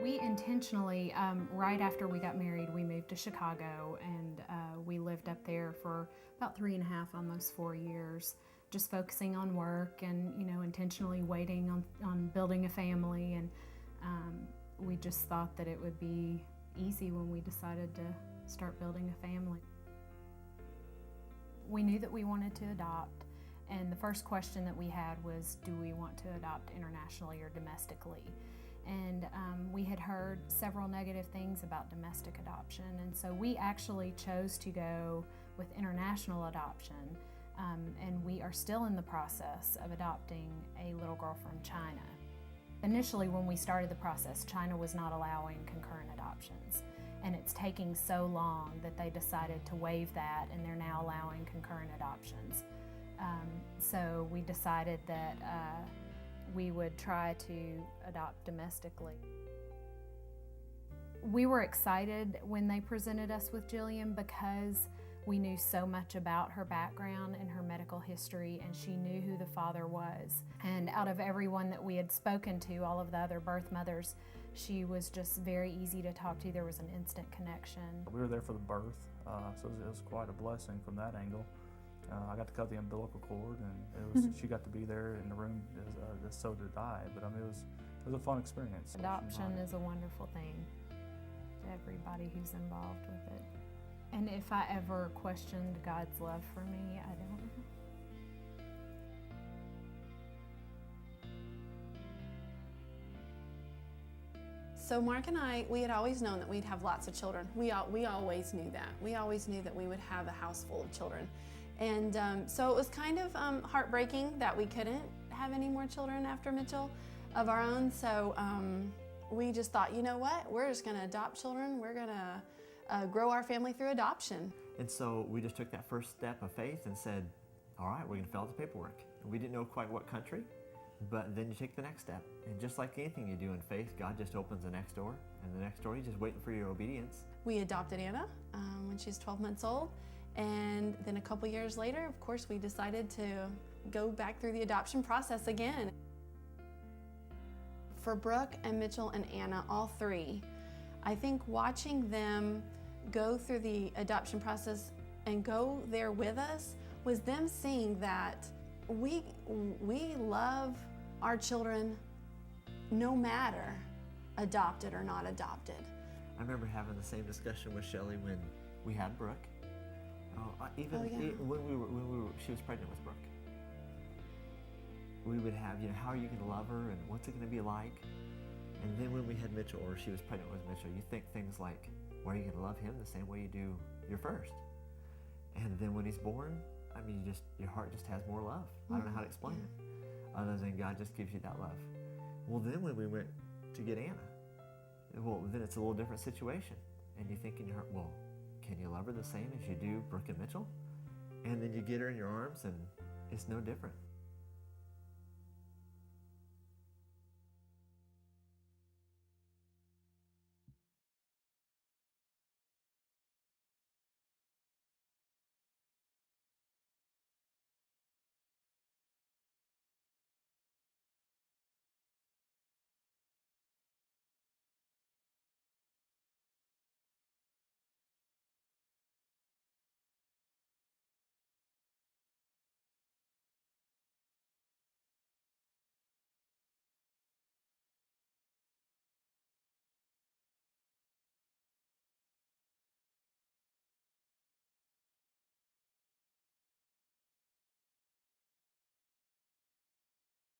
We intentionally, right after we got married, we moved to Chicago, and we lived up there for about 3.5, almost 4 years, just focusing on work and, intentionally waiting on building a family. And we just thought that it would be easy when we decided to start building a family. We knew that we wanted to adopt, and the first question that we had was, do we want to adopt internationally or domestically? And we had heard several negative things about domestic adoption, and so we actually chose to go with international adoption, and we are still in the process of adopting a little girl from China. Initially, when we started the process, China was not allowing concurrent adoptions, and it's taking so long that they decided to waive that, and they're now allowing concurrent adoptions. So we decided that we would try to adopt domestically. We were excited when they presented us with Jillian because we knew so much about her background and her medical history, and she knew who the father was. And out of everyone that we had spoken to, all of the other birth mothers, she was just very easy to talk to. There was an instant connection. We were there for the birth, so it was quite a blessing from that angle. I got to cut the umbilical cord, and she got to be there in the room, so did I. But I mean, it was a fun experience. Adoption is a wonderful thing to everybody who's involved with it. And if I ever questioned God's love for me, I don't know. So Mark and I, we had always known that we'd have lots of children. We always knew that. We always knew that we would have a house full of children. And so it was kind of heartbreaking that we couldn't have any more children after Mitchell of our own. So we just thought, you know what? We're just going to adopt children. We're going to grow our family through adoption. And so we just took that first step of faith and said, all right, we're going to fill out the paperwork. And we didn't know quite what country, but then you take the next step. And just like anything you do in faith, God just opens the next door. And the next door, He's just waiting for your obedience. We adopted Anna when she's 12 months old. And then a couple years later, of course, we decided to go back through the adoption process again. For Brooke and Mitchell and Anna, all three, I think watching them go through the adoption process and go there with us was them seeing that we love our children no matter adopted or not adopted. I remember having the same discussion with Shelley when we had Brooke. When she was pregnant with Brooke. We would have, how are you going to love her and what's it going to be like? And then when we had Mitchell, or she was pregnant with Mitchell, you think things like, well, are you going to love him the same way you do your first? And then when he's born, I mean, your heart just has more love. I don't know how to explain it, other than God just gives you that love. Well, then when we went to get Anna, then it's a little different situation. And you think in your heart, well, can you love her the same as you do Brooke and Mitchell? And then you get her in your arms and it's no different.